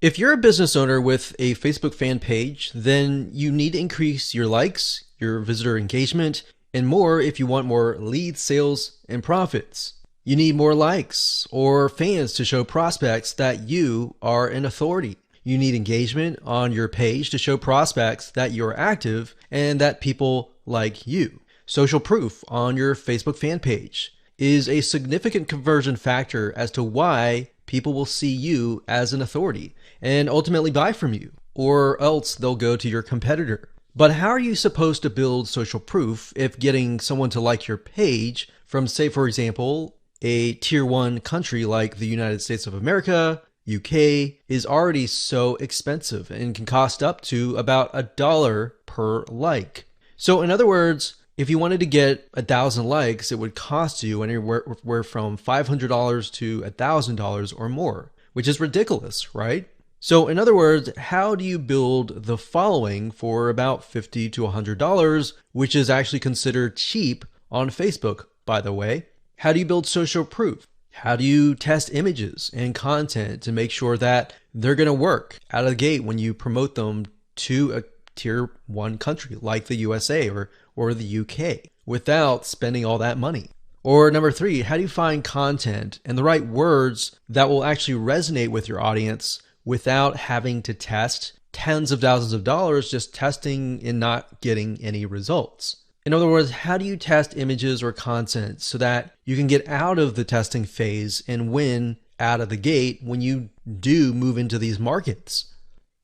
If you're a business owner with a Facebook fan page, then you need to increase your likes, your visitor engagement, and more if you want more leads, sales, and profits. You need more likes or fans to show prospects that you are an authority. You need engagement on your page to show prospects that you're active and that people like you. Social proof on your Facebook fan page is a significant conversion factor as to why people will see you as an authority and ultimately buy from you, or else they'll go to your competitor. But how are you supposed to build social proof if getting someone to like your page from, say, for example, a tier 1 country like the United States of America, UK, is already so expensive and can cost up to about $1 per like? So in other words, if you wanted to get 1,000 likes, it would cost you anywhere from $500 to $1,000 or more, which is ridiculous, right? So in other words, how do you build the following for about $50 to $100, which is actually considered cheap on Facebook, by the way? How do you build social proof? How do you test images and content to make sure that they're going to work out of the gate when you promote them to a tier 1 country like the USA or the UK without spending all that money? Or number 3, how do you find content and the right words that will actually resonate with your audience without having to test tens of thousands of dollars just testing and not getting any results? In other words, how do you test images or content so that you can get out of the testing phase and win out of the gate when you do move into these markets?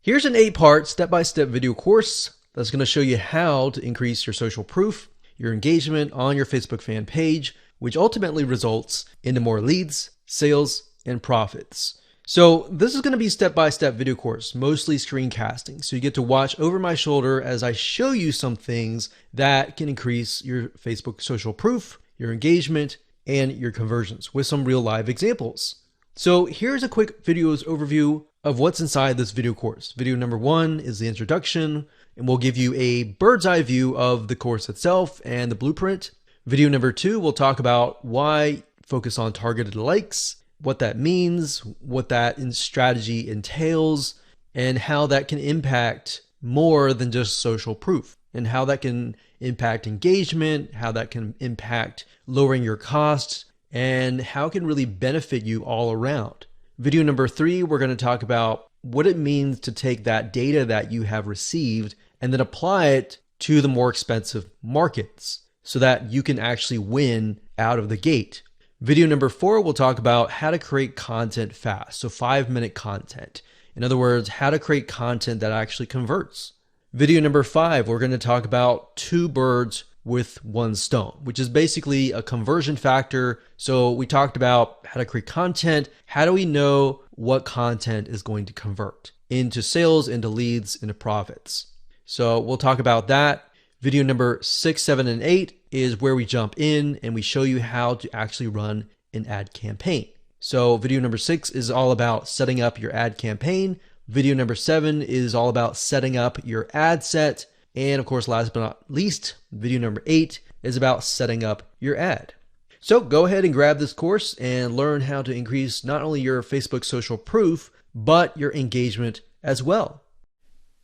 Here's an 8-part step-by-step video course that's going to show you how to increase your social proof, your engagement on your Facebook fan page, which ultimately results into more leads, sales, and profits. So this is going to be a step-by-step video course, mostly screencasting. So you get to watch over my shoulder as I show you some things that can increase your Facebook social proof, your engagement, and your conversions with some real live examples. So here's a quick video's overview of what's inside this video course. Video number 1 is the introduction, and we'll give you a bird's eye view of the course itself and the blueprint. Video number 2, we'll talk about why focus on targeted likes, what that means, what that strategy entails, and how that can impact more than just social proof, and how that can impact engagement, how that can impact lowering your costs, and how it can really benefit you all around. Video number 3, we're going to talk about what it means to take that data that you have received and then apply it to the more expensive markets so that you can actually win out of the gate. Video number 4, we'll talk about how to create content fast. So 5-minute content. In other words, how to create content that actually converts. Video number 5, we're going to talk about 2 birds with 1 stone, which is basically a conversion factor. So we talked about how to create content. How do we know what content is going to convert into sales, into leads, into profits? So we'll talk about that. Video number 6, 7, and 8 is where we jump in and we show you how to actually run an ad campaign. So video number 6 is all about setting up your ad campaign. Video number 7 is all about setting up your ad set. And of course, last but not least, video number 8 is about setting up your ad. So go ahead and grab this course and learn how to increase not only your Facebook social proof, but your engagement as well.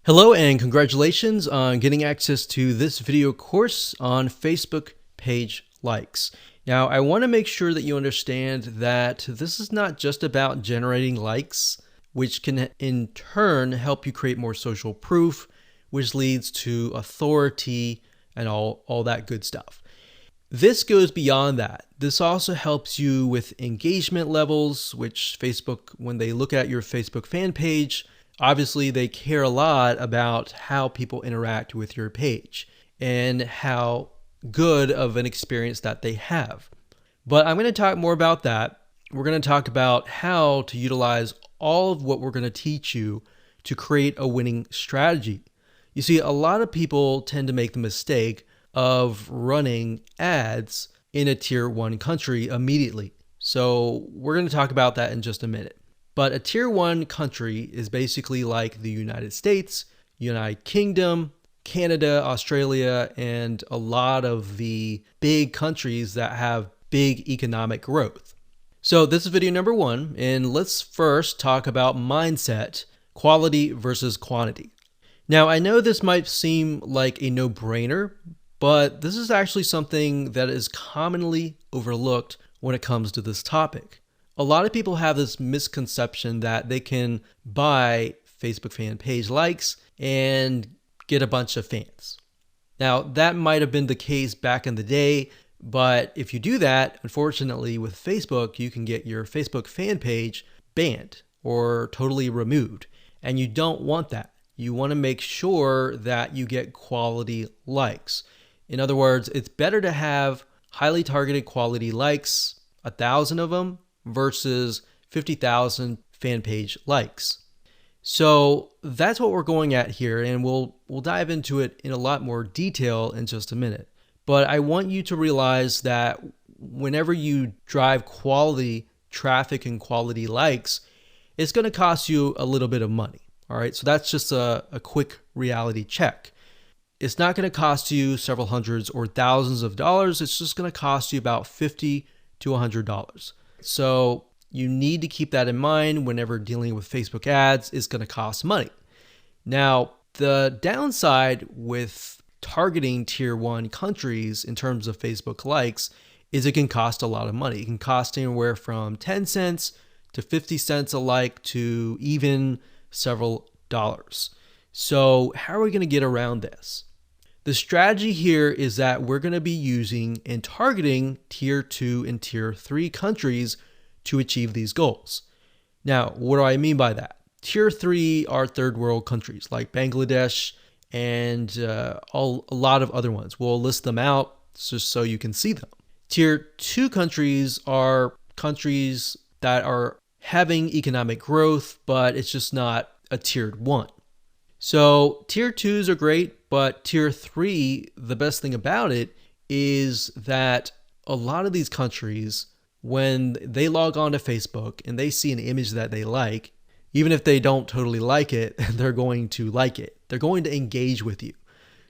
Hello and congratulations on getting access to this video course on Facebook page likes. Now, I want to make sure that you understand that this is not just about generating likes, which can in turn help you create more social proof, which leads to authority and all that good stuff. This goes beyond that. This also helps you with engagement levels, which Facebook, when they look at your Facebook fan page, obviously they care a lot about how people interact with your page and how good of an experience that they have. But I'm going to talk more about that. We're going to talk about how to utilize all of what we're going to teach you to create a winning strategy. You see, a lot of people tend to make the mistake of running ads in a tier 1 country immediately. So we're going to talk about that in just a minute. But a tier 1 country is basically like the United States, United Kingdom, Canada, Australia, and a lot of the big countries that have big economic growth. So this is video number 1, and let's first talk about mindset quality versus quantity. Now, I know this might seem like a no-brainer, but this is actually something that is commonly overlooked when it comes to this topic. A lot of people have this misconception that they can buy Facebook fan page likes and get a bunch of fans. Now, that might have been the case back in the day, but if you do that, unfortunately with Facebook, you can get your Facebook fan page banned or totally removed, and you don't want that. You want to make sure that you get quality likes. In other words, it's better to have highly targeted quality likes, 1,000 of them, versus 50,000 fan page likes. So that's what we're going at here, and we'll dive into it in a lot more detail in just a minute. But I want you to realize that whenever you drive quality traffic and quality likes, it's going to cost you a little bit of money. All right, so that's just a quick reality check. It's not going to cost you several hundreds or thousands of dollars. It's just going to cost you about $50 to $100. So you need to keep that in mind whenever dealing with Facebook ads. It's going to cost money. Now, the downside with targeting tier 1 countries in terms of Facebook likes is it can cost a lot of money. It can cost anywhere from 10 cents to 50 cents a like to even several dollars. So how are we going to get around this? The strategy here is that we're going to be using and targeting tier 2 and tier 3 countries to achieve these goals. Now, what do I mean by that? Tier 3 are third world countries like Bangladesh and a lot of other ones. We'll list them out just so you can see them. Tier 2 countries are countries that are having economic growth, but it's just not a tiered 1. So tier 2s are great, but tier 3, the best thing about it is that a lot of these countries, when they log on to Facebook and they see an image that they like, even if they don't totally like it, they're going to like it. They're going to engage with you.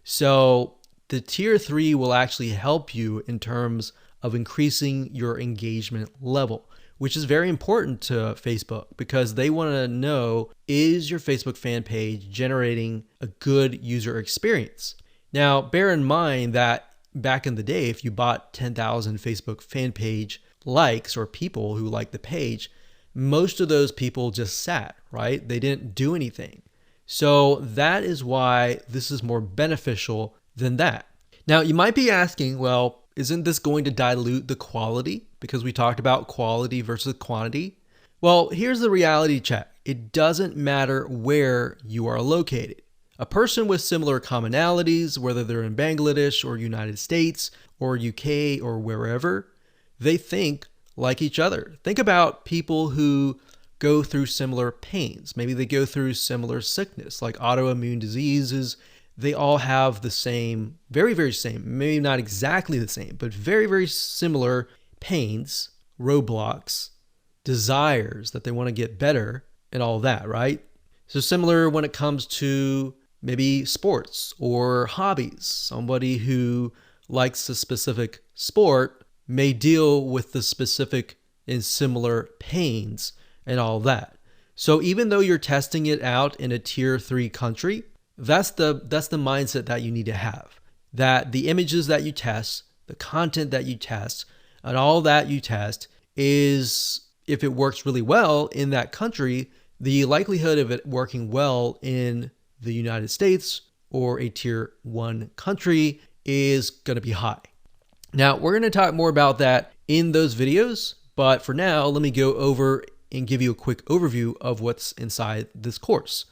So the tier 3 will actually help you in terms of increasing your engagement level, which is very important to Facebook because they want to know, is your Facebook fan page generating a good user experience? Now, bear in mind that back in the day, if you bought 10,000 Facebook fan page likes or people who like the page, most of those people just sat, right? They didn't do anything. So that is why this is more beneficial than that. Now, you might be asking, well, isn't this going to dilute the quality? Because we talked about quality versus quantity. Well, here's the reality check. It doesn't matter where you are located. A person with similar commonalities, whether they're in Bangladesh or United States or UK or wherever, they think like each other. Think about people who go through similar pains. Maybe they go through similar sickness, like autoimmune diseases. They all have the same, very, very same, maybe not exactly the same, but very, very similar pains, roadblocks, desires that they want to get better and all that, right? So similar when it comes to maybe sports or hobbies. Somebody who likes a specific sport may deal with the specific and similar pains and all that. So even though you're testing it out in a tier 3 country, that's the mindset that you need to have. That the images that you test, the content that you test, and all that you test is, if it works really well in that country, the likelihood of it working well in the United States or a tier 1 country is going to be high. Now, we're going to talk more about that in those videos, but for now, let me go over and give you a quick overview of what's inside this course.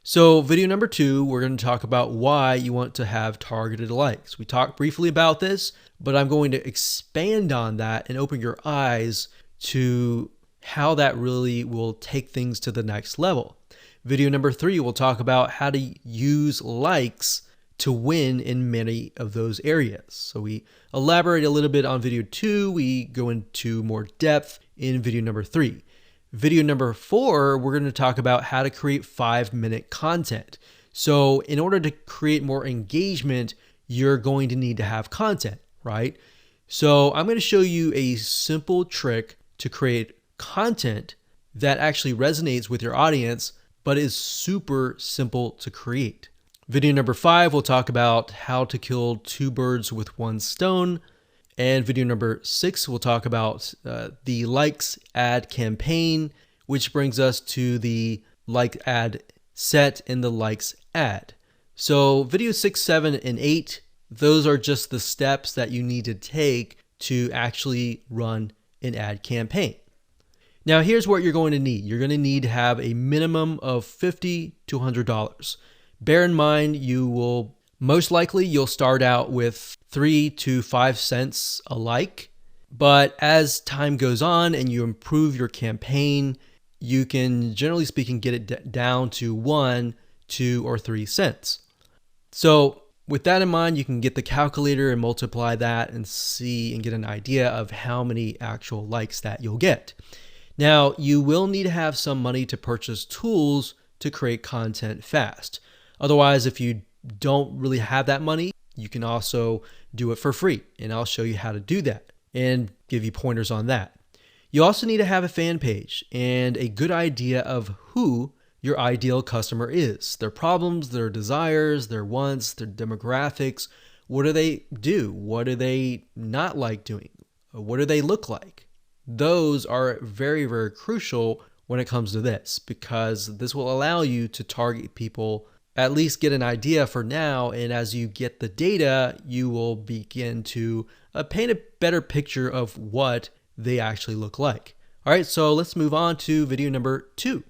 So video number 2, we're going to talk about why you want to have targeted likes. We talked briefly about this, but I'm going to expand on that and open your eyes to how that really will take things to the next level. Video number 3, we'll talk about how to use likes to win in many of those areas. So we elaborate a little bit on video 2. We go into more depth in video number 3. Video number 4, we're going to talk about how to create 5-minute content. So in order to create more engagement, you're going to need to have content, right? So I'm going to show you a simple trick to create content that actually resonates with your audience, but is super simple to create. Video number 5, we'll talk about how to kill 2 birds with 1 stone. And video number 6, we'll talk about the likes ad campaign, which brings us to the like ad set and the likes ad. So video 6, 7, and 8, those are just the steps that you need to take to actually run an ad campaign. Now here's what you're going to need. You're going to need to have a minimum of $50 to $100. Bear in mind, most likely you'll start out with 3 to 5 cents a like, but as time goes on and you improve your campaign, you can, generally speaking, get it down to 1, 2, or 3 cents. So with that in mind, you can get the calculator and multiply that and see and get an idea of how many actual likes that you'll get. Now, you will need to have some money to purchase tools to create content fast. Otherwise, if you don't really have that money, you can also do it for free. And I'll show you how to do that and give you pointers on that. You also need to have a fan page and a good idea of who your ideal customer is, their problems, their desires, their wants, their demographics. What do they do? What do they not like doing? What do they look like? Those are very, very crucial when it comes to this, because this will allow you to target people, at least get an idea for now. And as you get the data, you will begin to paint a better picture of what they actually look like. All right, so let's move on to video number 2.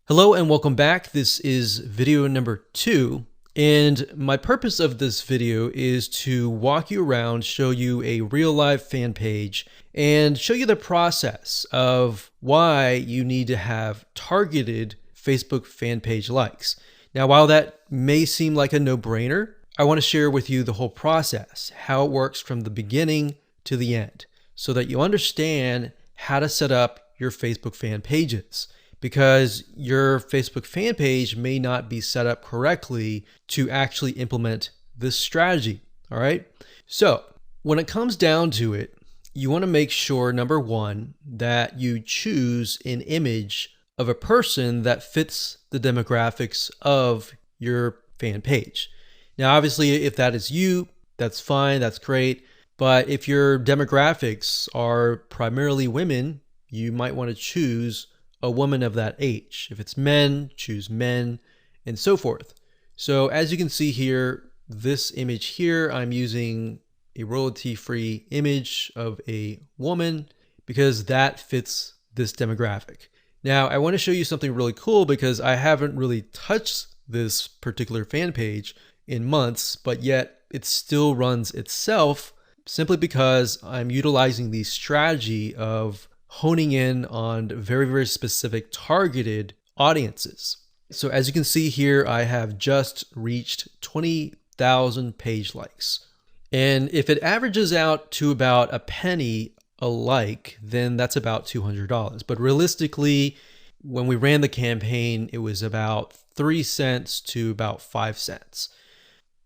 Hello and welcome back. This is video number 2. And my purpose of this video is to walk you around, show you a real live fan page, and show you the process of why you need to have targeted Facebook fan page likes. Now, while that may seem like a no-brainer, I want to share with you the whole process, how it works from the beginning to the end, so that you understand how to set up your Facebook fan pages. Because your Facebook fan page may not be set up correctly to actually implement this strategy. All right. So when it comes down to it, you want to make sure, number 1, that you choose an image of a person that fits the demographics of your fan page. Now, obviously, if that is you, that's fine. That's great. But if your demographics are primarily women, you might want to choose a woman of that age. If it's men, choose men, and so forth. So as you can see here, this image here, I'm using a royalty-free image of a woman because that fits this demographic. Now, I want to show you something really cool because I haven't really touched this particular fan page in months, but yet it still runs itself simply because I'm utilizing the strategy of honing in on very, very specific targeted audiences. So as you can see here, I have just reached 20,000 page likes. And if it averages out to about a penny a like, then that's about $200. But realistically, when we ran the campaign, it was about 3 cents to about 5 cents.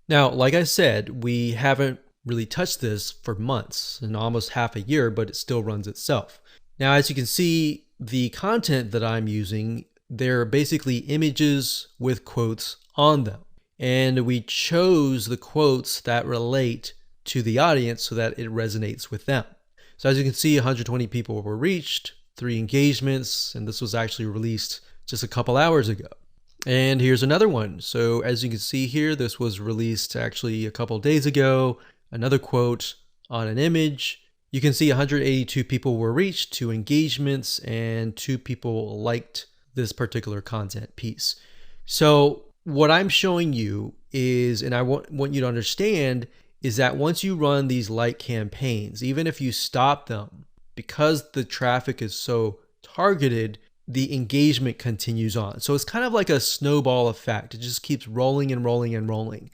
Now, like I said, we haven't really touched this for months and almost half a year, but it still runs itself. Now, as you can see, the content that I'm using, they're basically images with quotes on them. And we chose the quotes that relate to the audience so that it resonates with them. So as you can see, 120 people were reached, 3 engagements, and this was actually released just a couple hours ago. And here's another one. So as you can see here, this was released actually a couple days ago. Another quote on an image. You can see 182 people were reached, 2 engagements, and 2 people liked this particular content piece. So what I'm showing you is, and I want you to understand, is that once you run these like campaigns, even if you stop them, because the traffic is so targeted, the engagement continues on. So it's kind of like a snowball effect. It just keeps rolling and rolling and rolling.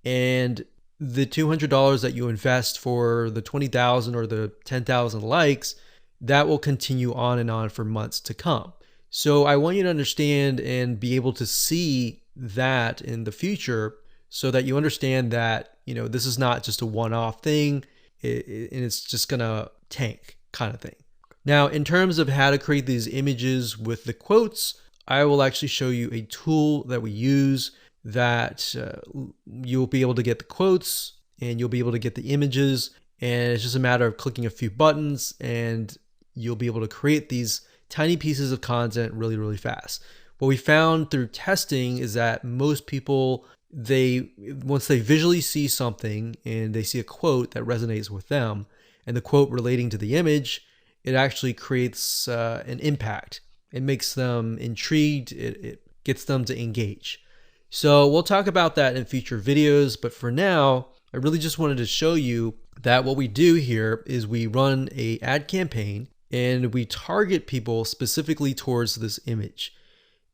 And the $200 that you invest for the 20,000 or the 10,000 likes, that will continue on and on for months to come. So I want you to understand and be able to see that in the future so that you understand that, this is not just a one-off thing and it's just gonna tank kind of thing. Now, in terms of how to create these images with the quotes I will actually show you a tool that we use that you'll be able to get the quotes and you'll be able to get the images, and it's just a matter of clicking a few buttons and you'll be able to create these tiny pieces of content really, really fast. What we found through testing is that most people, once they visually see something and they see a quote that resonates with them and the quote relating to the image, it actually creates an impact. It makes them intrigued. It gets them to engage. So we'll talk about that in future videos, but for now, I really just wanted to show you that what we do here is we run an ad campaign and we target people specifically towards this image.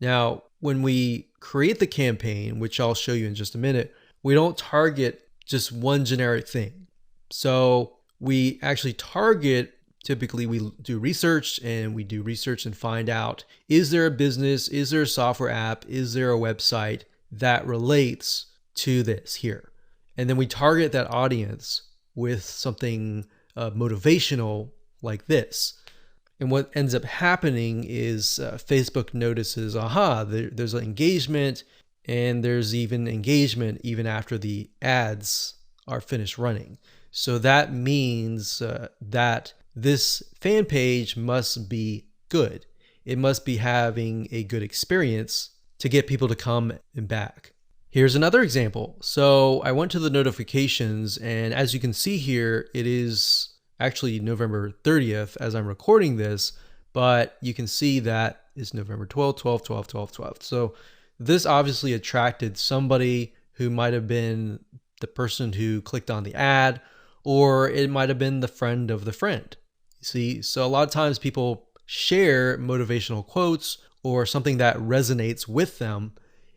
Now, when we create the campaign, which I'll show you in just a minute, we don't target just one generic thing. So we actually target, typically we do research and find out, is there a business, is there a software app, is there a website that relates to this here? And then we target that audience with something motivational like this. And what ends up happening is Facebook notices, there's an engagement, and there's even engagement even after the ads are finished running. So that means that this fan page must be good. It must be having a good experience to get people to come and back. Here's another example. So I went to the notifications, and as you can see here, it is actually November 30th as I'm recording this, but you can see that it's November 12th, 12th, 12th, 12th, 12th. So this obviously attracted somebody who might have been the person who clicked on the ad, or it might have been the friend of the friend. You see, so a lot of times people share motivational quotes or something that resonates with them,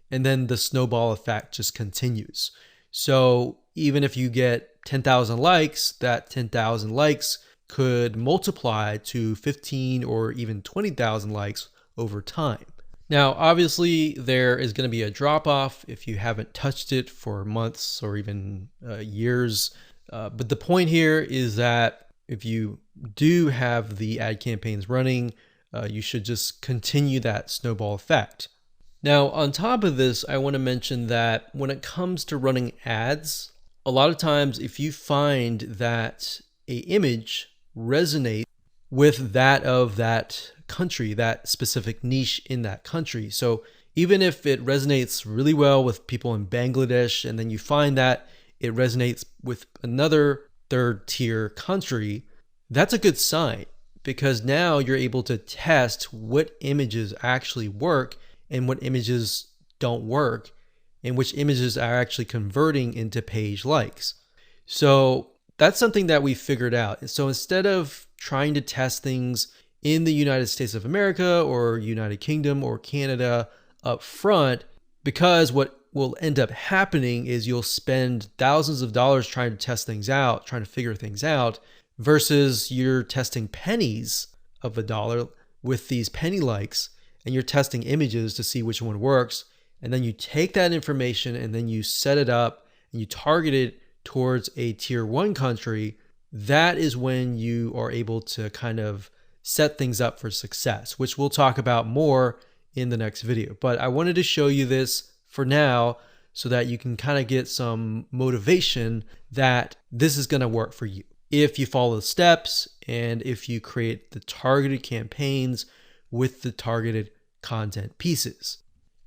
and then the snowball effect just continues. So even if you get 10,000 likes, that 10,000 likes could multiply to 15 or even 20,000 likes over time. Now, obviously, there is going to be a drop off if you haven't touched it for months or even years. But the point here is that if you do have the ad campaigns running, you should just continue that snowball effect. Now, on top of this, I want to mention that when it comes to running ads, a lot of times if you find that an image resonates with that of that country, that specific niche in that country. So even if it resonates really well with people in Bangladesh, and then you find that it resonates with another third tier country, that's a good sign, because now you're able to test what images actually work and what images don't work, and which images are actually converting into page likes. So that's something that we figured out. So instead of trying to test things in the United States of America or United Kingdom or Canada up front, because what will end up happening is you'll spend thousands of dollars trying to test things out, trying to figure things out, versus you're testing pennies of a dollar with these penny likes, and you're testing images to see which one works. And then you take that information and then you set it up and you target it towards a tier 1 country. That is when you are able to kind of set things up for success, which we'll talk about more in the next video. But I wanted to show you this for now so that you can kind of get some motivation that this is going to work for you if you follow the steps and if you create the targeted campaigns with the targeted content pieces.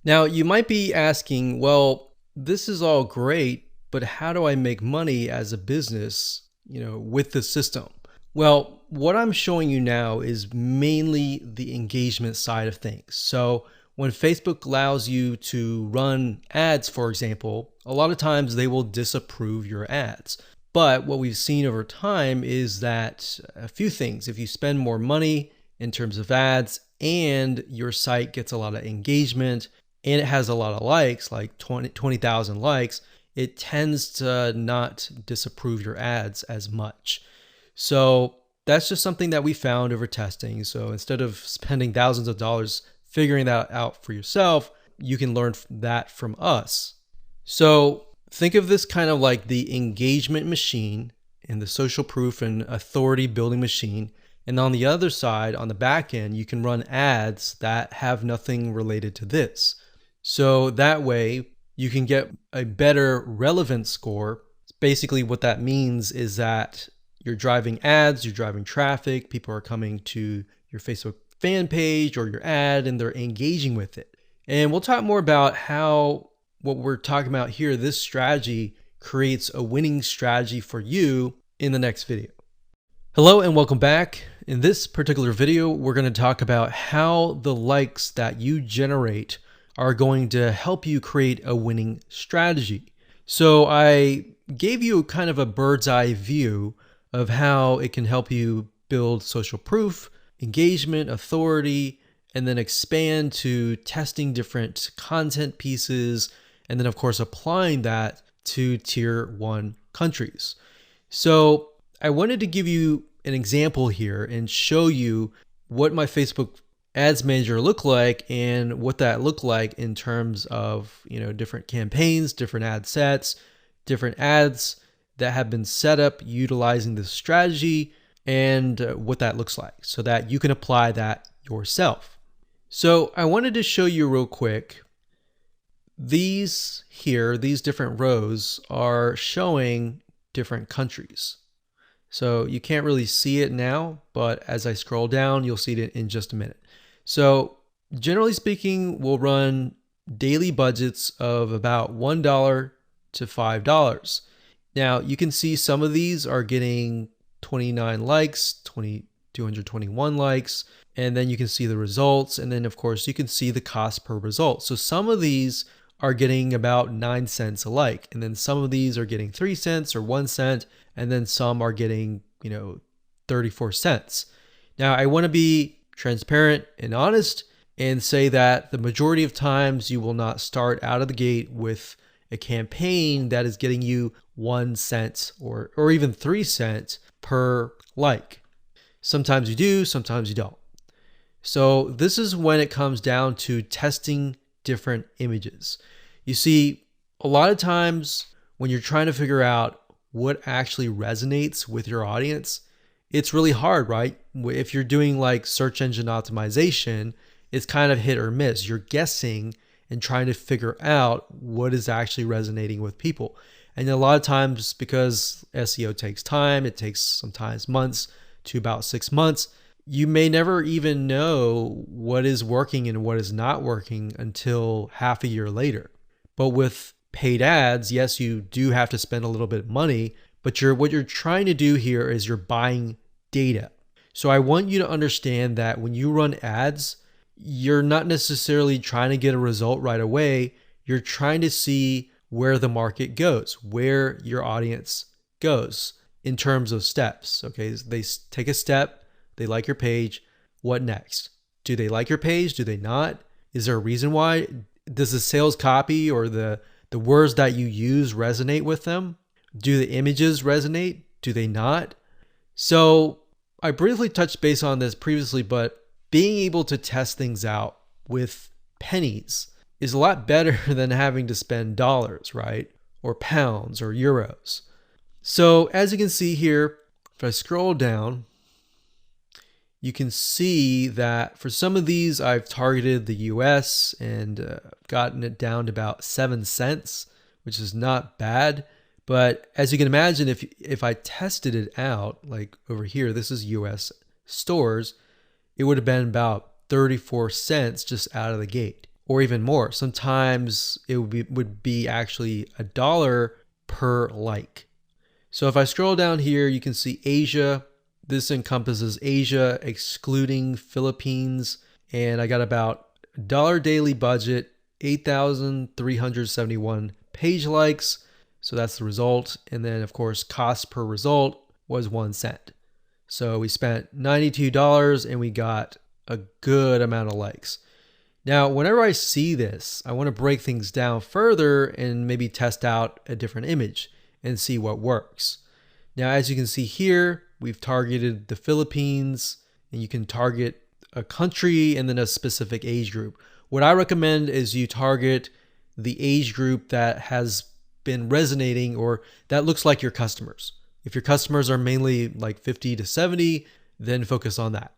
Now, you might be asking, well, this is all great, but how do I make money as a business, with the system? Well, what I'm showing you now is mainly the engagement side of things. So when Facebook allows you to run ads, for example, a lot of times they will disapprove your ads. But what we've seen over time is that a few things, if you spend more money in terms of ads and your site gets a lot of engagement and it has a lot of likes, like 20,000 likes, it tends to not disapprove your ads as much. So that's just something that we found over testing. So instead of spending thousands of dollars figuring that out for yourself, you can learn that from us. So think of this kind of like the engagement machine and the social proof and authority building machine. And on the other side, on the back end, you can run ads that have nothing related to this. So that way you can get a better relevance score. Basically what that means is that you're driving ads, you're driving traffic, people are coming to your Facebook fan page or your ad and they're engaging with it. And we'll talk more about how what we're talking about here, this strategy creates a winning strategy for you in the next video. Hello and welcome back. In this particular video, we're going to talk about how the likes that you generate are going to help you create a winning strategy. So I gave you kind of a bird's eye view of how it can help you build social proof, engagement, authority, and then expand to testing different content pieces, and then of course applying that to tier 1 countries. So I wanted to give you an example here and show you what my Facebook Ads Manager looked like and what that looked like in terms of, different campaigns, different ad sets, different ads that have been set up utilizing this strategy, and what that looks like so that you can apply that yourself. So I wanted to show you real quick. These different rows are showing different countries. So you can't really see it now, but as I scroll down, you'll see it in just a minute. So generally speaking, we'll run daily budgets of about $1 to $5. Now you can see some of these are getting 29 likes, 221 likes, and then you can see the results. And then of course you can see the cost per result. So some of these are getting about 9 cents a like. And then some of these are getting 3 cents or 1 cent. And then some are getting, 34 cents. Now I want to be transparent and honest and say that the majority of times you will not start out of the gate with a campaign that is getting you 1 cent or even 3 cents per like. Sometimes you do, sometimes you don't. So this is when it comes down to testing different images. You see, a lot of times when you're trying to figure out what actually resonates with your audience, it's really hard, right? If you're doing like search engine optimization, it's kind of hit or miss. You're guessing and trying to figure out what is actually resonating with people. And a lot of times, because SEO takes time, it takes sometimes months to about 6 months, you may never even know what is working and what is not working until half a year later. But with paid ads, yes, you do have to spend a little bit of money, but what you're trying to do here is you're buying data. So I want you to understand that when you run ads, you're not necessarily trying to get a result right away. You're trying to see where the market goes, where your audience goes in terms of steps. Okay, they take a step, they like your page. What next? Do they like your page? Do they not? Is there a reason why? Does the sales copy or the words that you use resonate with them? Do the images resonate? Do they not? So I briefly touched base on this previously, but being able to test things out with pennies is a lot better than having to spend dollars, right? Or pounds or euros. So as you can see here, if I scroll down, you can see that for some of these, I've targeted the US and gotten it down to about 7 cents, which is not bad. But as you can imagine, if I tested it out, like over here, this is US stores, it would have been about 34 cents just out of the gate, or even more. Sometimes it would be actually $1 per like. So if I scroll down here, you can see Asia. This encompasses Asia, excluding Philippines. And I got about $1 daily budget, 8,371 page likes. So that's the result. And then of course, cost per result was 1 cent. So we spent $92 and we got a good amount of likes. Now, whenever I see this, I want to break things down further and maybe test out a different image and see what works. Now, as you can see here, we've targeted the Philippines, and you can target a country and then a specific age group. What I recommend is you target the age group that has been resonating or that looks like your customers. If your customers are mainly like 50 to 70, then focus on that.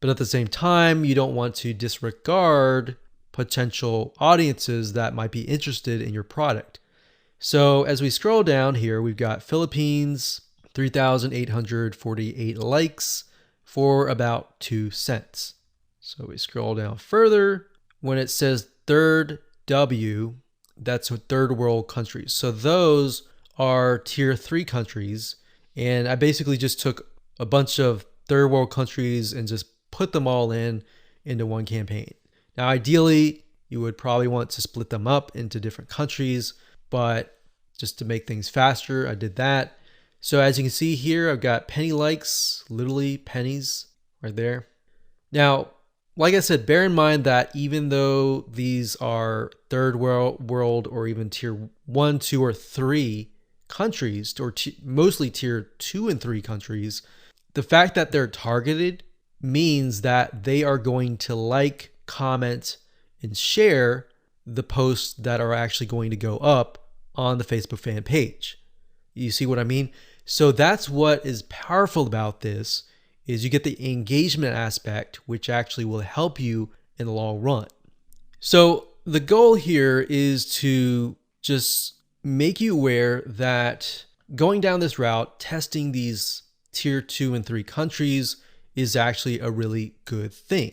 But at the same time, you don't want to disregard potential audiences that might be interested in your product. So as we scroll down here, we've got Philippines, 3,848 likes for about 2 cents. So we scroll down further. When it says third W, that's third world countries. So those are tier 3 countries. And I basically just took a bunch of third world countries and just put them all into one campaign. Now, ideally, you would probably want to split them up into different countries, but just to make things faster, I did that. So as you can see here, I've got penny likes, literally pennies right there. Now, like I said, bear in mind that even though these are third world or even tier 1, 2, or 3 countries, or mostly tier 2 and 3 countries, the fact that they're targeted means that they are going to like, comment, and share the posts that are actually going to go up on the Facebook fan page. You see what I mean? So that's what is powerful about this, is you get the engagement aspect, which actually will help you in the long run. So the goal here is to just make you aware that going down this route, testing these tier 2 and 3 countries is actually a really good thing.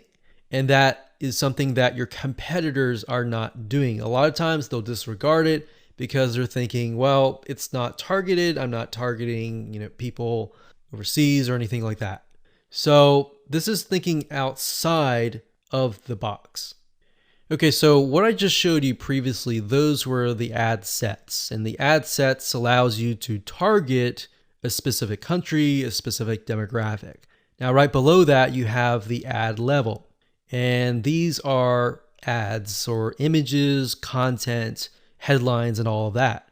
And that is something that your competitors are not doing. A lot of times they'll disregard it because they're thinking, well, it's not targeted. I'm not targeting, people overseas or anything like that. So this is thinking outside of the box. Okay, so what I just showed you previously, those were the ad sets. And the ad sets allows you to target a specific country, a specific demographic. Now, right below that, you have the ad level. And these are ads or images, content, headlines, and all of that.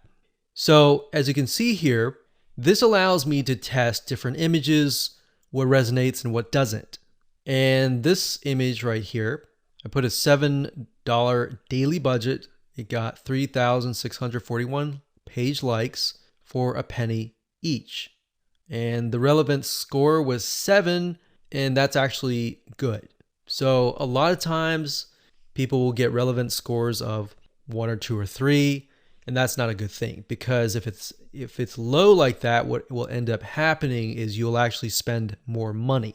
So as you can see here, this allows me to test different images, what resonates and what doesn't. And this image right here, I put a $7 daily budget. It got 3,641 page likes for a penny each. And the relevance score was 7, and that's actually good. So a lot of times people will get relevance scores of 1 or 2 or 3, and that's not a good thing, because if it's low like that, what will end up happening is you'll actually spend more money.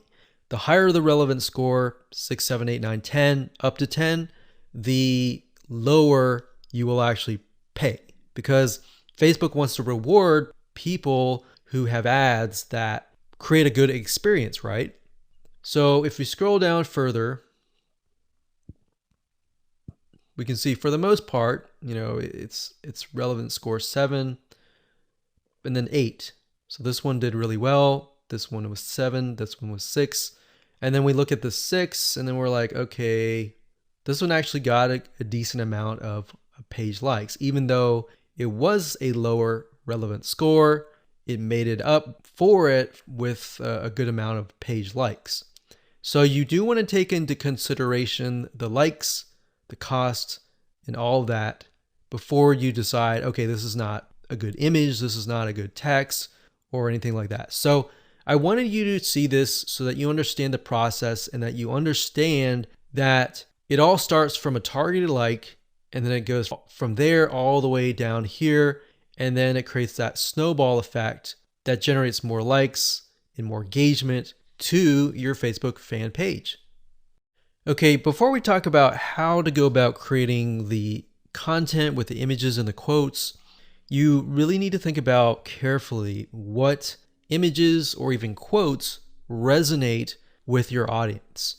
The higher the relevance score, 6, 7, 8, 9, 10, up to 10, the lower you will actually pay, because Facebook wants to reward people who have ads that create a good experience, right? So if we scroll down further, we can see for the most part, it's relevant score 7 and then 8. So this one did really well. This one was 7. This one was 6. And then we look at the 6 and then we're like, okay, this one actually got a decent amount of page likes. Even though it was a lower relevant score, it made it up for it with a good amount of page likes. So you do want to take into consideration the likes, the cost, and all of that before you decide, okay, this is not a good image, this is not a good text, or anything like that. So I wanted you to see this so that you understand the process and that you understand that it all starts from a targeted like, and then it goes from there all the way down here, and then it creates that snowball effect that generates more likes and more engagement to your Facebook fan page. Okay, before we talk about how to go about creating the content with the images and the quotes, you really need to think about carefully what images or even quotes resonate with your audience.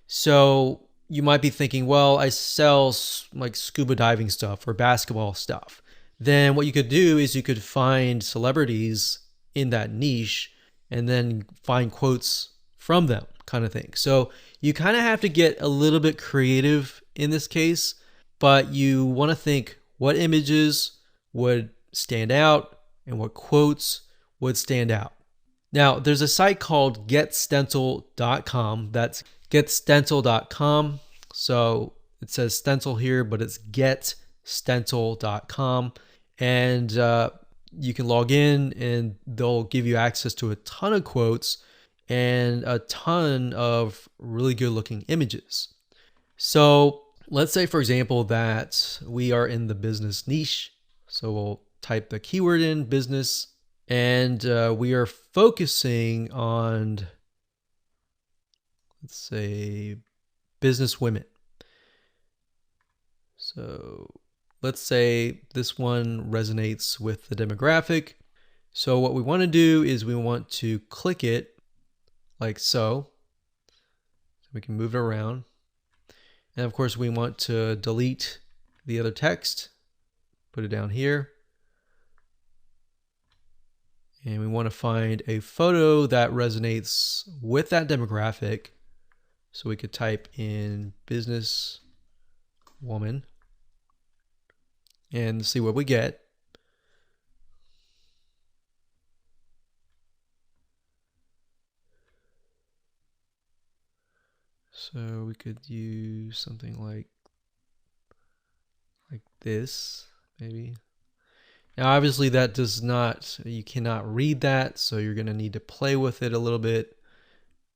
So you might be thinking, well, I sell like scuba diving stuff or basketball stuff. Then what you could do is you could find celebrities in that niche and then find quotes from them, kind of thing. So you kind of have to get a little bit creative in this case, but you want to think what images would stand out and what quotes would stand out. Now, there's a site called getstencil.com. That's getstencil.com. So it says stencil here, but it's getstencil.com. And you can log in and they'll give you access to a ton of quotes. and a ton of really good looking images. So let's say, for example, that we are in the business niche. So we'll type the keyword in business, and we are focusing on, let's say, business women. So let's say this one resonates with the demographic. So what we want to do is we want to click it like so. So we can move it around. And of course we want to delete the other text, put it down here. And we want to find a photo that resonates with that demographic. So we could type in business woman and see what we get. So we could use something like this, maybe. Now, obviously that does not, you cannot read that. So you're going to need to play with it a little bit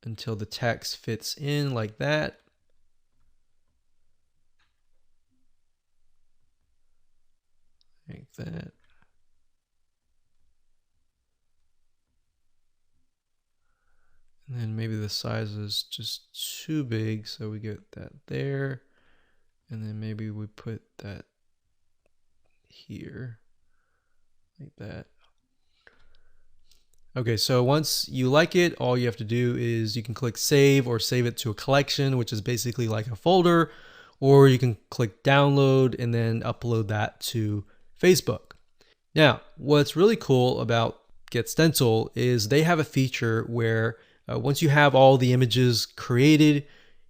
until the text fits in like that. Like that. And then maybe the size is just too big, so we get that there. And then maybe we put that here, like that. Okay, so once you like it, all you have to do is you can click save or save it to a collection, which is basically like a folder, or you can click download and then upload that to Facebook. Now, what's really cool about Get Stencil is they have a feature where once you have all the images created,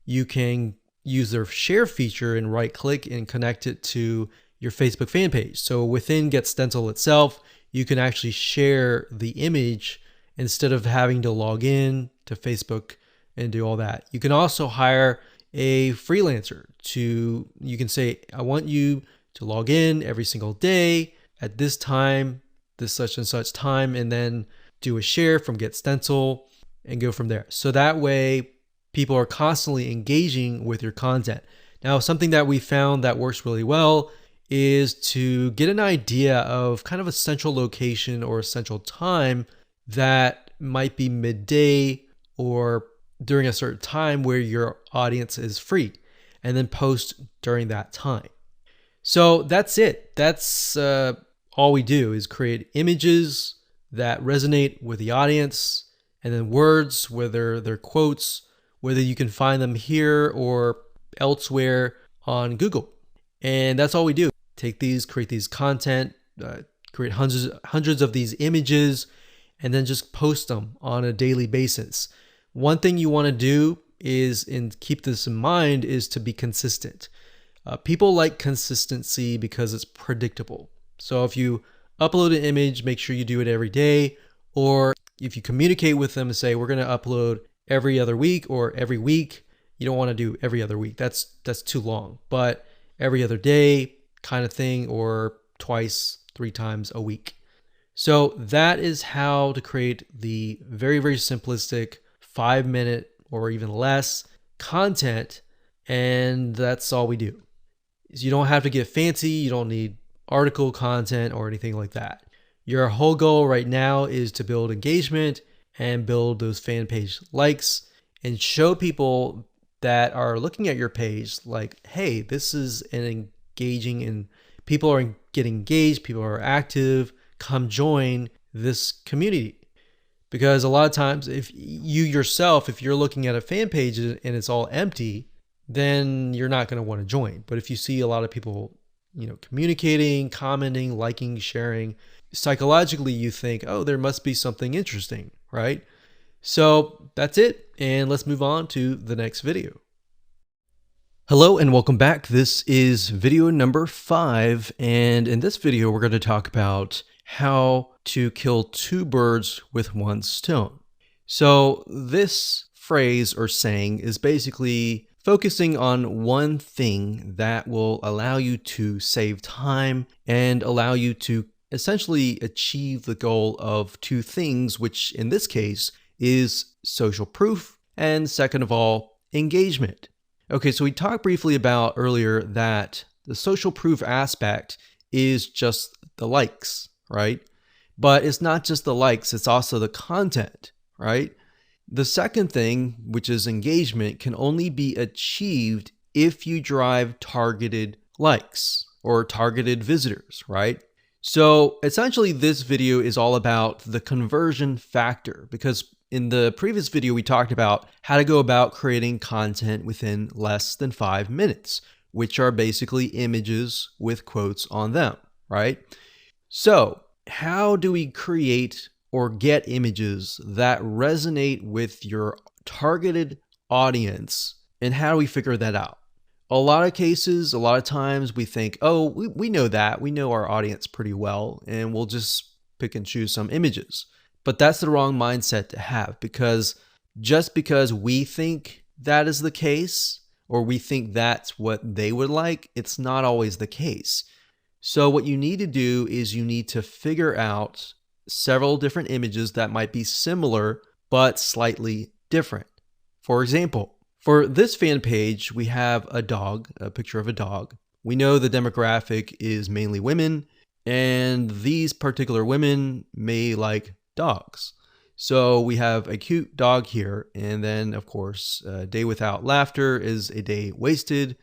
you can use their share feature and right click and connect it to your Facebook fan page. So within Get Stencil itself, you can actually share the image instead of having to log in to Facebook and do all that. You can also hire a freelancer you can say, I want you to log in every single day at this time, this such and such time, and then do a share from Get Stencil and go from there. So that way people are constantly engaging with your content. Now, something that we found that works really well is to get an idea of kind of a central location or a central time that might be midday or during a certain time where your audience is free, and then post during that time. So that's it. That's all we do is create images that resonate with the audience, and then words, whether they're quotes, whether you can find them here or elsewhere on Google. And that's all we do. Take these, create these content, create hundreds of these images, and then just post them on a daily basis. One thing you want to do is, and keep this in mind, is to be consistent. People like consistency because it's predictable. So if you upload an image, make sure you do it every day. Or if you communicate with them and say, we're going to upload every other week or every week, you don't want to do every other week. That's too long. But every other day kind of thing, or twice, 3 times a week. So that is how to create the very, very simplistic 5-minute or even less content. And that's all we do. You don't have to get fancy. You don't need article content or anything like that. Your whole goal right now is to build engagement and build those fan page likes and show people that are looking at your page like, hey, this is an engaging, and people are getting engaged, people are active, come join this community. Because a lot of times if you yourself, if you're looking at a fan page and it's all empty, then you're not going to want to join. But if you see a lot of people, communicating, commenting, liking, sharing, psychologically you think, oh, there must be something interesting, right? So that's it. And let's move on to the next video. Hello and welcome back. This is video number 5. And in this video, we're going to talk about how to kill 2 birds with 1 stone. So this phrase or saying is basically focusing on one thing that will allow you to save time and allow you to essentially achieve the goal of 2 things, which in this case is social proof, and second of all, engagement. Okay, so we talked briefly about earlier that the social proof aspect is just the likes, right? But it's not just the likes, it's also the content, right? The second thing, which is engagement, can only be achieved if you drive targeted likes or targeted visitors, right? So essentially this video is all about the conversion factor, because in the previous video we talked about how to go about creating content within less than 5 minutes, which are basically images with quotes on them, right? So how do we create or get images that resonate with your targeted audience, and how do we figure that out? A lot of cases, a lot of times we think, oh, we know that. We know our audience pretty well, and we'll just pick and choose some images. But that's the wrong mindset to have, because just because we think that is the case, or we think that's what they would like, it's not always the case. So what you need to do is you need to figure out several different images that might be similar but slightly different. For example, for this fan page, we have a dog, a picture of a dog. We know the demographic is mainly women, and these particular women may like dogs. So we have a cute dog here, and then of course, a day without laughter is a day wasted,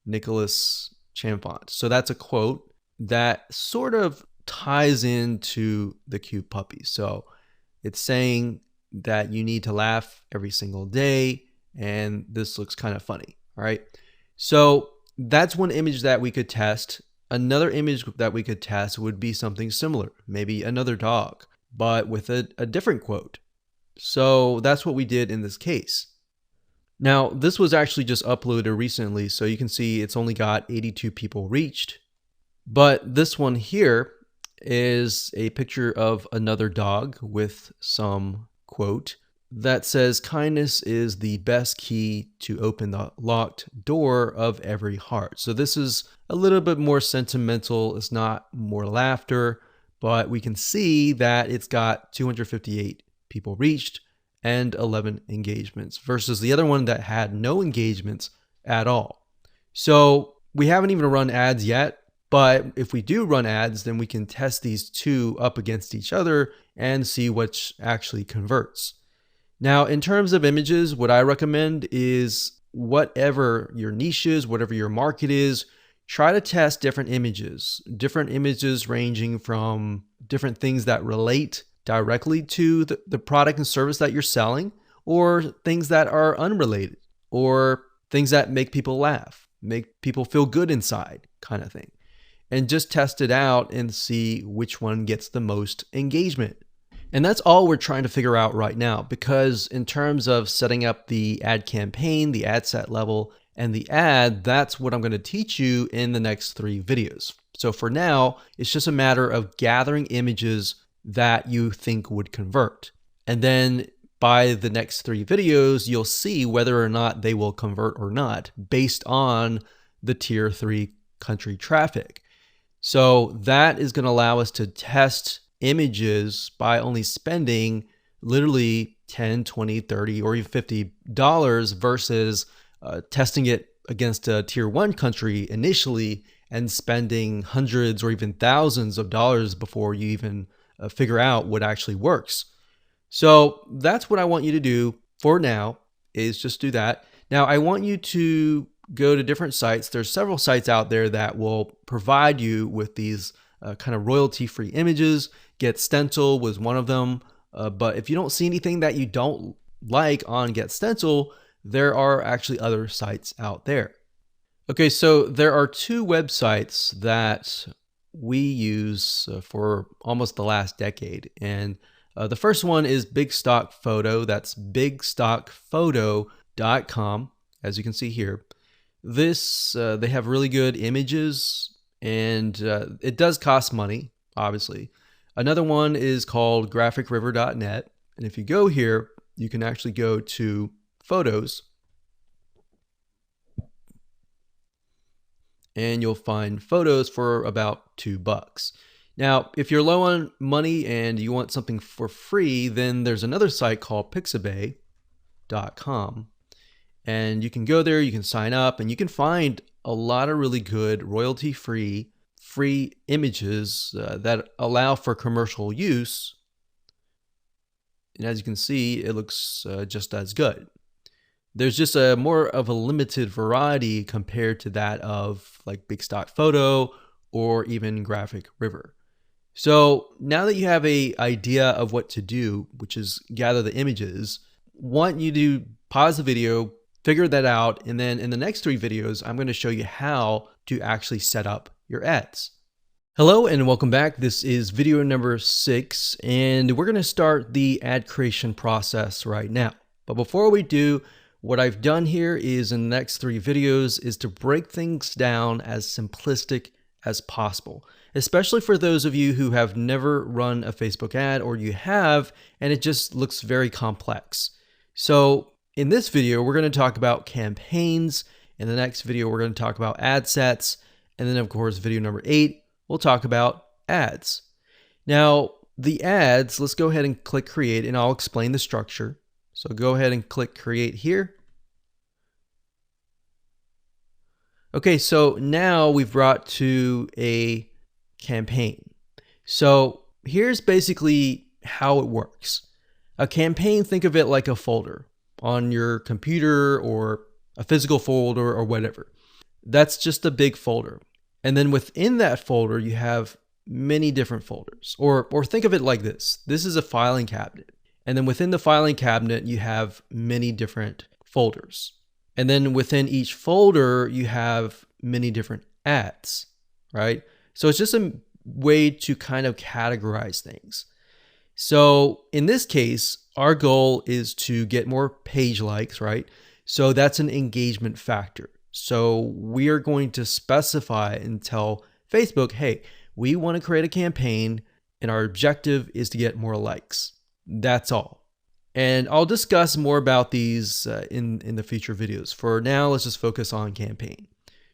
Nicholas Chamfont. So that's a quote that sort of ties into the cute puppy. So it's saying that you need to laugh every single day, and this looks kind of funny, right? So that's one image that we could test. Another image that we could test would be something similar, maybe another dog, but with a different quote. So that's what we did in this case. Now, this was actually just uploaded recently, so you can see it's only got 82 people reached. But this one here is a picture of another dog with some quote that says, "Kindness is the best key to open the locked door of every heart." So this is a little bit more sentimental. It's not more laughter, but we can see that it's got 258 people reached and 11 engagements versus the other one that had no engagements at all. So we haven't even run ads yet, but if we do run ads, then we can test these two up against each other and see which actually converts. Now, in terms of images, what I recommend is whatever your niche is, whatever your market is, try to test different images ranging from different things that relate directly to the product and service that you're selling, or things that are unrelated, or things that make people laugh, make people feel good inside, kind of thing. And just test it out and see which one gets the most engagement. And that's all we're trying to figure out right now, because in terms of setting up the ad campaign, the ad set level, and the ad, that's what I'm going to teach you in the next 3 videos. So for now, it's just a matter of gathering images that you think would convert. And then by the next 3 videos, you'll see whether or not they will convert or not based on the tier 3 country traffic. So that is going to allow us to test images by only spending literally $10, $20, $30, or even $50 versus testing it against a tier 1 country initially and spending hundreds or even thousands of dollars before you even figure out what actually works. So that's what I want you to do for now, is just do that. Now I want you to go to different sites. There's several sites out there that will provide you with these kind of royalty-free images. Get Stencil was one of them. But if you don't see anything that you don't like on Get Stencil, there are actually other sites out there. Okay, so there are 2 websites that we use for almost the last decade. And the first one is Big Stock Photo. That's bigstockphoto.com, as you can see here. This, they have really good images, and it does cost money, obviously. Another one is called graphicriver.net. And if you go here, you can actually go to photos, and you'll find photos for about $2. Now, if you're low on money and you want something for free, then there's another site called pixabay.com. And you can go there, you can sign up, and you can find a lot of really good royalty-free images that allow for commercial use. And as you can see, it looks just as good. There's just more of a limited variety compared to that of like Big Stock Photo or even Graphic River. So now that you have an idea of what to do, which is gather the images, want you to pause the video, figure that out, and then in the next 3 videos, I'm going to show you how to actually set up your ads. Hello and welcome back. This is video number 6, and we're going to start the ad creation process right now. But before we do, what I've done here is in the next 3 videos is to break things down as simplistic as possible, especially for those of you who have never run a Facebook ad, or you have and it just looks very complex. So in this video, we're going to talk about campaigns. In the next video, we're going to talk about ad sets. And then of course, video number 8, we'll talk about ads. Now the ads, let's go ahead and click create and I'll explain the structure. So go ahead and click create here. Okay, so now we've brought to a campaign. So here's basically how it works. A campaign, think of it like a folder on your computer or a physical folder or whatever. That's just a big folder. And then within that folder, you have many different folders. Or think of it like this. This is a filing cabinet. And then within the filing cabinet, you have many different folders. And then within each folder, you have many different ads, right? So it's just a way to kind of categorize things. So in this case, our goal is to get more page likes, right? So that's an engagement factor. So we are going to specify and tell Facebook, hey, we want to create a campaign and our objective is to get more likes. That's all. And I'll discuss more about these in the future videos. For now, let's just focus on campaign.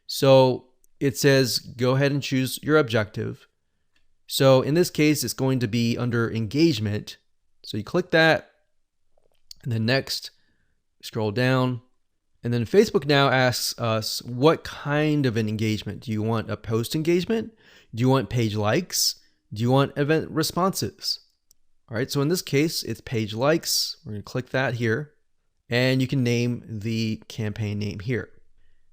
So it says, go ahead and choose your objective. So in this case, it's going to be under engagement. So you click that and then next, scroll down. And then Facebook now asks us, what kind of an engagement? Do you want a post engagement? Do you want page likes? Do you want event responses? All right, so in this case, it's page likes. We're going to click that here, and you can name the campaign name here.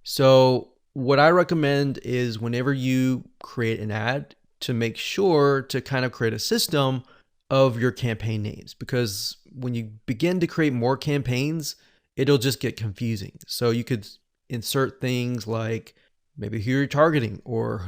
So what I recommend is whenever you create an ad, to make sure to kind of create a system of your campaign names, because when you begin to create more campaigns, it'll just get confusing. So you could insert things like maybe who you're targeting or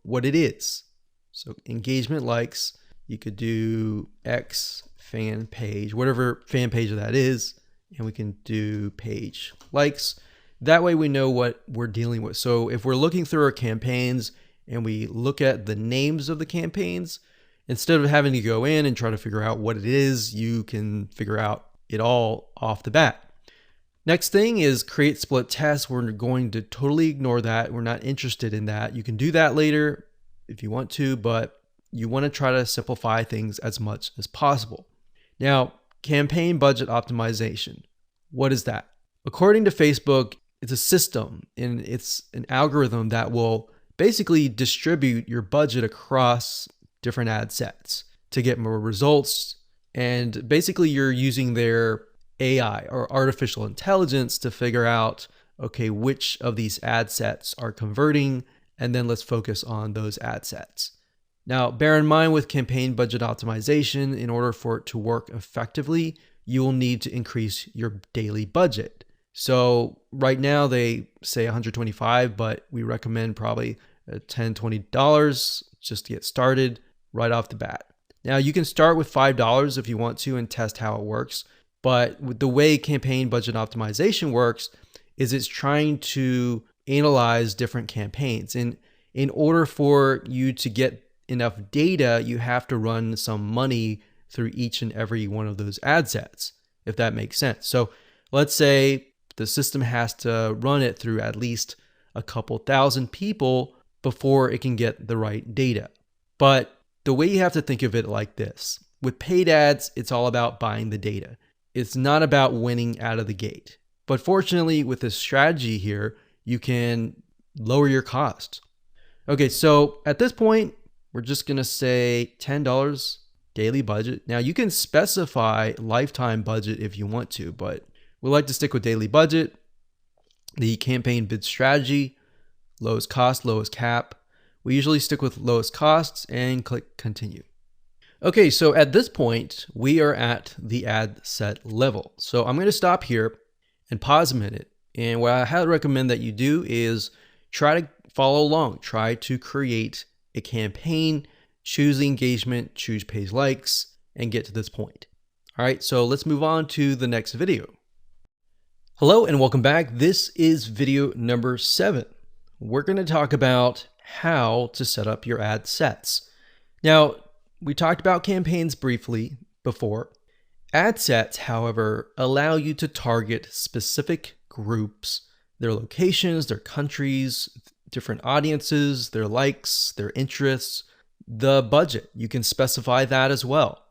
what it is. So engagement likes. You could do X fan page, whatever fan page that is, and we can do page likes. That way we know what we're dealing with. So if we're looking through our campaigns and we look at the names of the campaigns, instead of having to go in and try to figure out what it is, you can figure out it all off the bat. Next thing is create split tests. We're going to totally ignore that. We're not interested in that. You can do that later if you want to, but you want to try to simplify things as much as possible. Now, campaign budget optimization. What is that? According to Facebook, it's a system and it's an algorithm that will basically distribute your budget across different ad sets to get more results. And basically you're using their AI or artificial intelligence to figure out, okay, which of these ad sets are converting, and then let's focus on those ad sets. Now, bear in mind with campaign budget optimization, in order for it to work effectively, you will need to increase your daily budget. So right now they say $125, but we recommend probably $10, $20 just to get started right off the bat. Now you can start with $5 if you want to and test how it works. But with the way campaign budget optimization works is it's trying to analyze different campaigns. And in order for you to get enough data, you have to run some money through each and every one of those ad sets, if that makes sense. So let's say the system has to run it through at least a couple thousand people before it can get the right data. But the way you have to think of it like this. With paid ads, it's all about buying the data. It's not about winning out of the gate. But fortunately, with this strategy here, you can lower your costs. Okay, so at this point, we're just going to say $10 daily budget. Now you can specify lifetime budget if you want to, but we like to stick with daily budget. The campaign bid strategy, lowest cost, lowest cap. We usually stick with lowest costs and click continue. Okay, so at this point, we are at the ad set level. So I'm going to stop here and pause a minute. And what I highly recommend that you do is try to follow along. Try to create a campaign, choose the engagement, choose page likes, and get to this point. All right, so let's move on to the next video. Hello and welcome back. This is video number 7. We're going to talk about how to set up your ad sets. Now, we talked about campaigns briefly before. Ad sets, however, allow you to target specific groups, their locations, their countries, different audiences, their likes, their interests, the budget. You can specify that as well.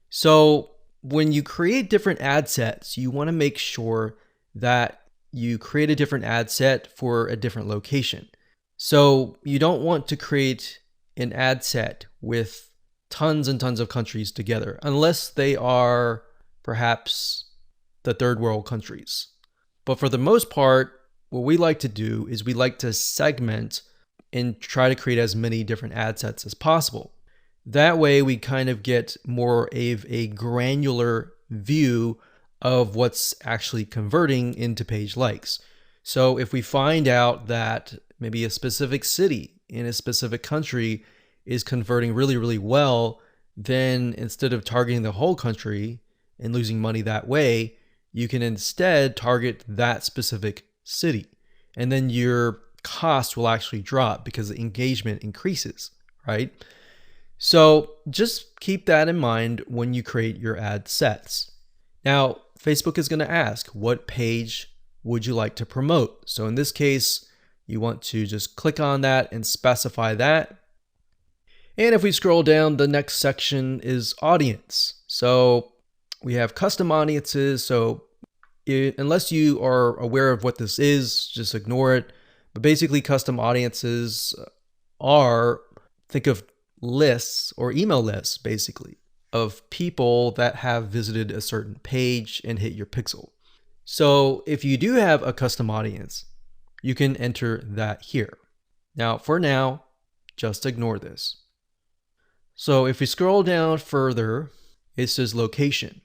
So when you create different ad sets, you want to make sure that you create a different ad set for a different location. So you don't want to create an ad set with tons and tons of countries together, unless they are perhaps the third world countries. But for the most part, what we like to do is we like to segment and try to create as many different ad sets as possible. That way we kind of get more of a granular view of what's actually converting into page likes. So if we find out that maybe a specific city in a specific country is converting really, really well, then instead of targeting the whole country and losing money that way, you can instead target that specific city. And then your cost will actually drop because the engagement increases, right? So just keep that in mind when you create your ad sets. Now, Facebook is going to ask, what page would you like to promote? So in this case, you want to just click on that and specify that. And if we scroll down, the next section is audience. So we have custom audiences. So unless you are aware of what this is, just ignore it. But basically custom audiences are, think of lists or email lists basically of people that have visited a certain page and hit your pixel. So if you do have a custom audience, you can enter that here. Now, for now, just ignore this. So if we scroll down further, it says location.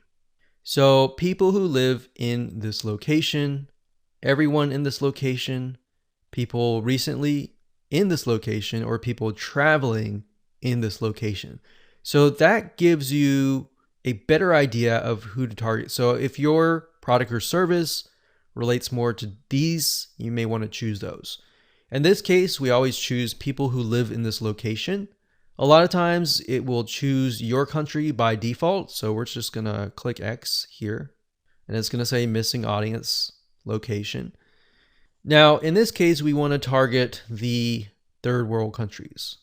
So people who live in this location, everyone in this location, people recently in this location, or people traveling in this location. So that gives you a better idea of who to target. So if your product or service relates more to these, you may want to choose those. In this case, we always choose people who live in this location. A lot of times it will choose your country by default. So we're just going to click X here and it's going to say missing audience location. Now, in this case, we want to target the third world countries.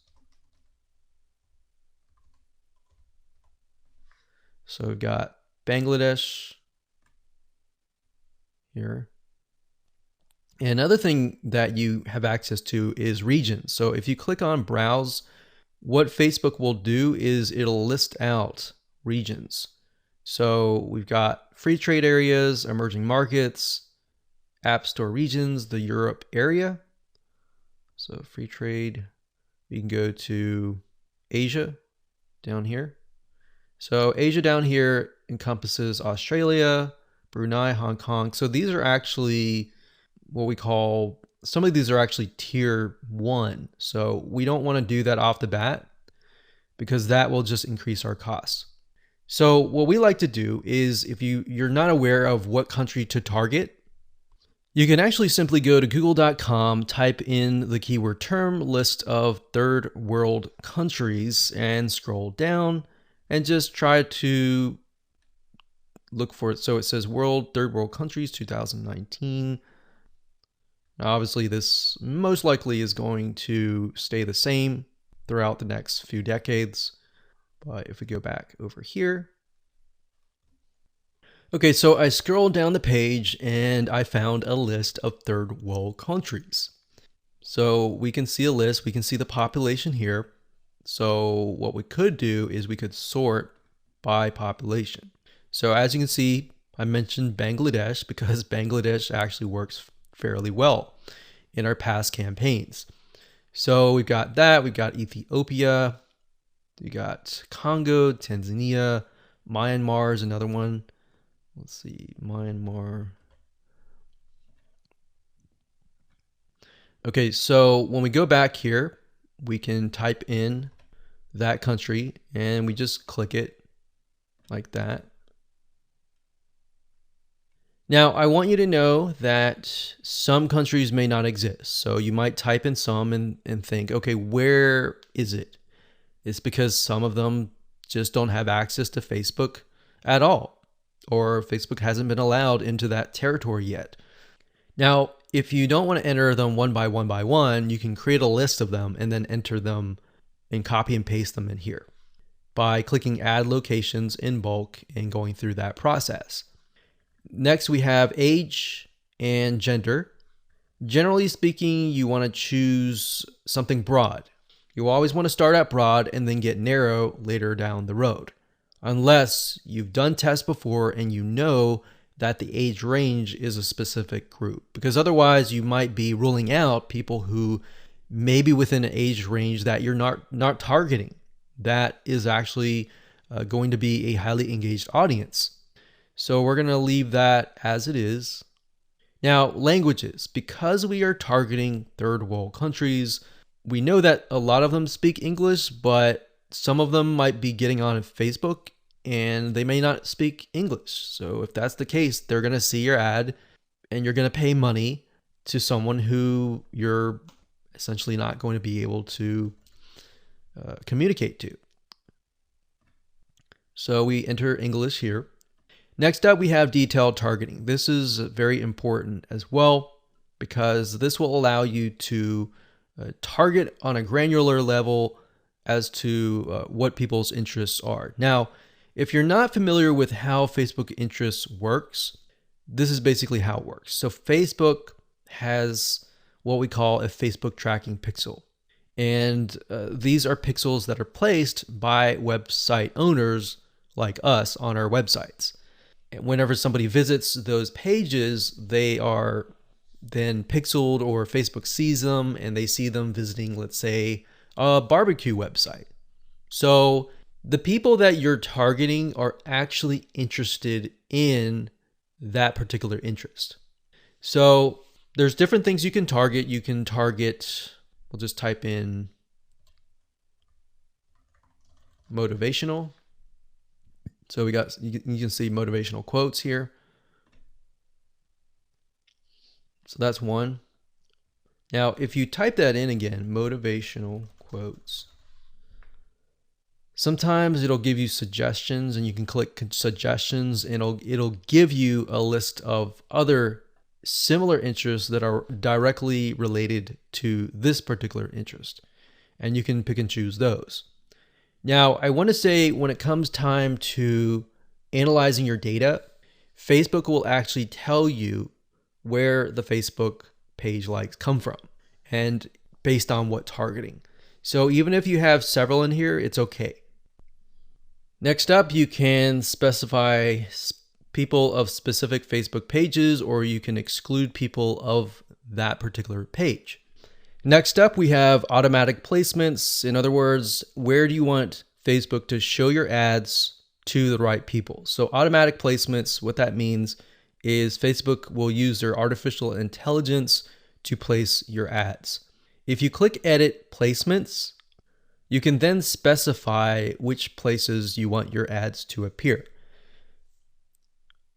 So we've got Bangladesh here. And another thing that you have access to is regions. So if you click on browse, what Facebook will do is it'll list out regions. So we've got free trade areas, emerging markets, app store regions, the Europe area. So free trade, we can go to Asia down here. So Asia down here encompasses Australia, Brunei, Hong Kong. So these are actually what we call, some of these are actually tier 1. So we don't want to do that off the bat because that will just increase our costs. So what we like to do is if you're not aware of what country to target, you can actually simply go to google.com, type in the keyword term, list of third world countries, and scroll down and just try to look for it. So it says third world countries 2019. Now, obviously this most likely is going to stay the same throughout the next few decades. But if we go back over here, okay, so I scrolled down the page and I found a list of third world countries. So we can see a list, we can see the population here. So what we could do is we could sort by population. So as you can see, I mentioned Bangladesh because Bangladesh actually works fairly well in our past campaigns. So we've got that, we've got Ethiopia, we got Congo, Tanzania, Myanmar is another one. Let's see, Myanmar. Okay, so when we go back here, we can type in that country and we just click it like that. Now, I want you to know that some countries may not exist. So you might type in some and think, okay, where is it? It's because some of them just don't have access to Facebook at all, or Facebook hasn't been allowed into that territory yet. Now, if you don't want to enter them one by one, you can create a list of them and then enter them and copy and paste them in here by clicking add locations in bulk and going through that process. Next, we have age and gender. Generally speaking, you want to choose something broad. You always want to start out broad and then get narrow later down the road, unless you've done tests before and you know that the age range is a specific group, because otherwise you might be ruling out people who may be within an age range that you're not targeting. That is actually going to be a highly engaged audience. So we're going to leave that as it is. Now, languages. Because we are targeting third world countries, we know that a lot of them speak English, but some of them might be getting on Facebook and they may not speak English. So if that's the case, they're going to see your ad and you're going to pay money to someone who you're essentially not going to be able to communicate to. So we enter English here. Next up, we have detailed targeting. This is very important as well because this will allow you to target on a granular level as to what people's interests are. Now, if you're not familiar with how Facebook interests works, this is basically how it works. So Facebook has what we call a Facebook tracking pixel. And these are pixels that are placed by website owners like us on our websites. Whenever somebody visits those pages, they are then pixeled, or Facebook sees them and they see them visiting, let's say, a barbecue website. So the people that you're targeting are actually interested in that particular interest. So there's different things you can target. You can target, we'll just type in motivational. So we got, you can see motivational quotes here. So that's one. Now, if you type that in again, motivational quotes, sometimes it'll give you suggestions and you can click suggestions and it'll give you a list of other similar interests that are directly related to this particular interest. And you can pick and choose those. Now, I want to say when it comes time to analyzing your data, Facebook will actually tell you where the Facebook page likes come from and based on what targeting. So even if you have several in here, it's okay. Next up, you can specify people of specific Facebook pages, or you can exclude people of that particular page. Next up, we have automatic placements. In other words, where do you want Facebook to show your ads to the right people? So automatic placements, what that means is Facebook will use their artificial intelligence to place your ads. If you click edit placements, you can then specify which places you want your ads to appear.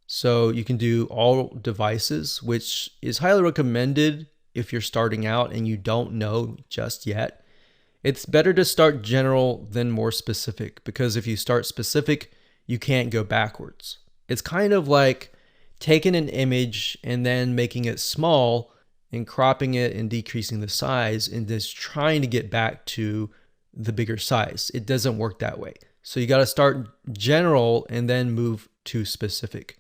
So you can do all devices, which is highly recommended if you're starting out and you don't know just yet. It's better to start general than more specific, because if you start specific, you can't go backwards. It's kind of like taking an image and then making it small and cropping it and decreasing the size and just trying to get back to the bigger size. It doesn't work that way. So you got to start general and then move to specific.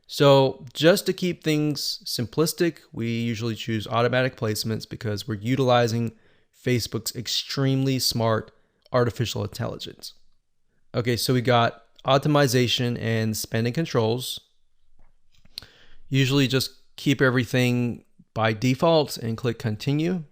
So just to keep things simplistic, we usually choose automatic placements because we're utilizing Facebook's extremely smart artificial intelligence. Okay, so we got optimization and spending controls. Usually just keep everything by default and click continue.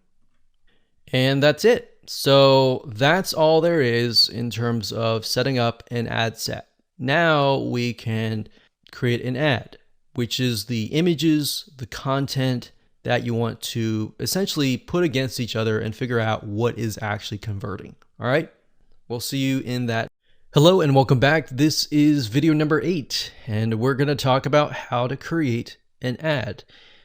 And that's it. So that's all there is in terms of setting up an ad set. Now we can create an ad, which is the images, the content that you want to essentially put against each other and figure out what is actually converting. All right, we'll see you in that. Hello and welcome back. This is video number 8, and we're going to talk about how to create an ad.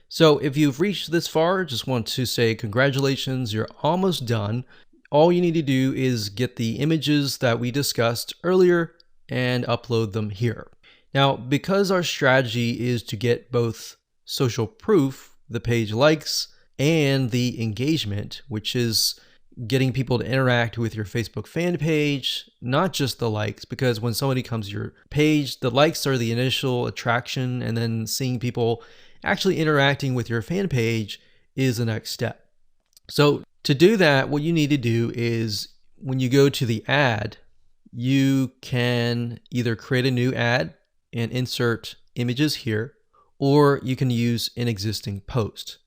So if you've reached this far, just want to say congratulations, you're almost done. All you need to do is get the images that we discussed earlier and upload them here. Now, because our strategy is to get both social proof, the page likes, and the engagement, which is getting people to interact with your Facebook fan page, not just the likes, because when somebody comes to your page, the likes are the initial attraction, and then seeing people actually interacting with your fan page is the next step. So to do that, what you need to do is when you go to the ad, you can either create a new ad and insert images here, or you can use an existing post.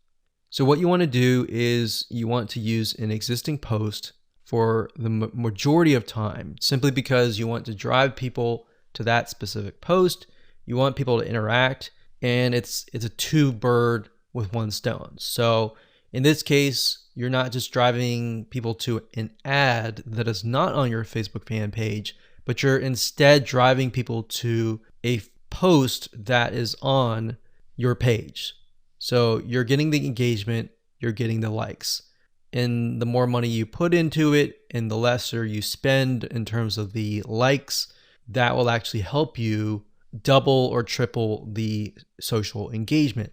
So what you want to do is you want to use an existing post for the majority of time, simply because you want to drive people to that specific post. You want people to interact, and it's a two-bird with one stone. So in this case, you're not just driving people to an ad that is not on your Facebook fan page, but you're instead driving people to a post that is on your page. So you're getting the engagement, you're getting the likes. And the more money you put into it and the lesser you spend in terms of the likes, that will actually help you double or triple the social engagement.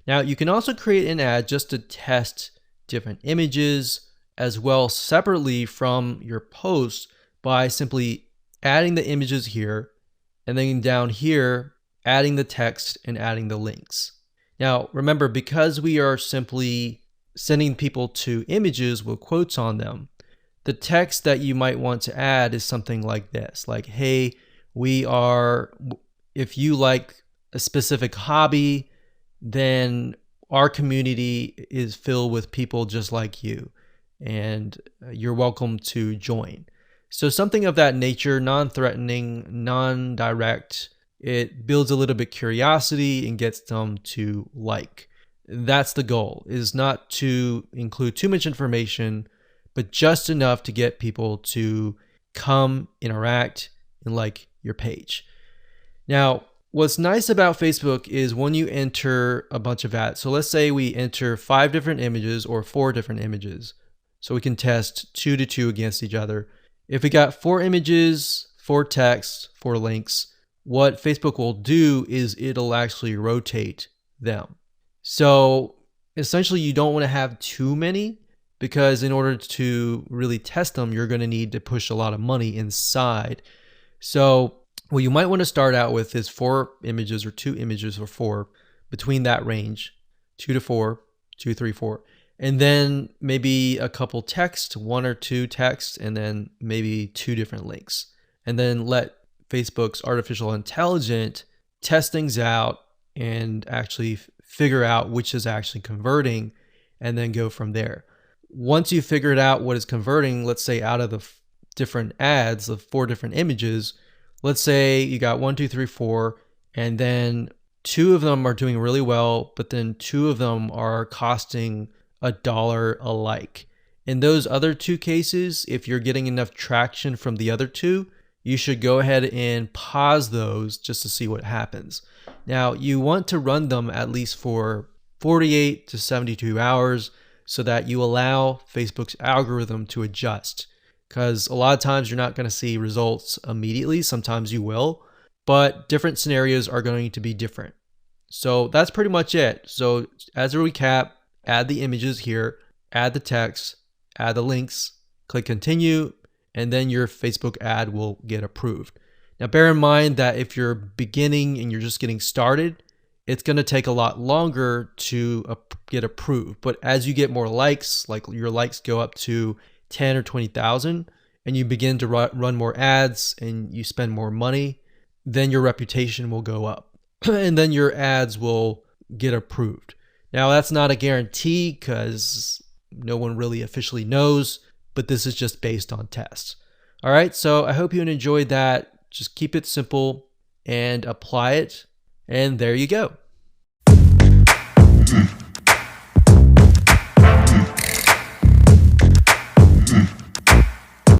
Now, you can also create an ad just to test different images as well separately from your post by simply adding the images here, and then down here, adding the text and adding the links. Now, remember, because we are simply sending people to images with quotes on them, the text that you might want to add is something like this, like, hey, if you like a specific hobby, then our community is filled with people just like you, and you're welcome to join. So something of that nature, non-threatening, non-direct. It builds a little bit curiosity and gets them to like. That's the goal, is not to include too much information, but just enough to get people to come, interact, and like your page. Now, what's nice about Facebook is when you enter a bunch of ads. So let's say we enter 5 different images or 4 different images. So we can test 2 to 2 against each other. If we got 4 images, 4 texts, 4 links, what Facebook will do is it'll actually rotate them. So essentially you don't want to have too many, because in order to really test them, you're going to need to push a lot of money inside. So what you might want to start out with is 4 images or 2 images or 4, between that range, 2 to 4, 2, 3, 4. And then maybe a couple text, 1 or 2 texts, and then maybe 2 different links. And then let Facebook's artificial intelligence test things out and actually figure out which is actually converting, and then go from there. Once you figured out what is converting, let's say out of the different ads of 4 different images, let's say you got 1, 2, 3, 4, and then 2 of them are doing really well, but then 2 of them are costing $1 a like. In those other 2 cases, if you're getting enough traction from the other 2, you should go ahead and pause those just to see what happens. Now, you want to run them at least for 48 to 72 hours so that you allow Facebook's algorithm to adjust. Because a lot of times you're not going to see results immediately. Sometimes you will, but different scenarios are going to be different. So that's pretty much it. So as a recap, add the images here, add the text, add the links, click continue, and then your Facebook ad will get approved. Now, bear in mind that if you're beginning and you're just getting started, it's going to take a lot longer to get approved. But as you get more likes, like your likes go up to 10 or 20,000, and you begin to run more ads and you spend more money, then your reputation will go up and then your ads will get approved. Now, that's not a guarantee because no one really officially knows, but this is just based on tests. All right, so I hope you enjoyed that. Just keep it simple and apply it, and there you go.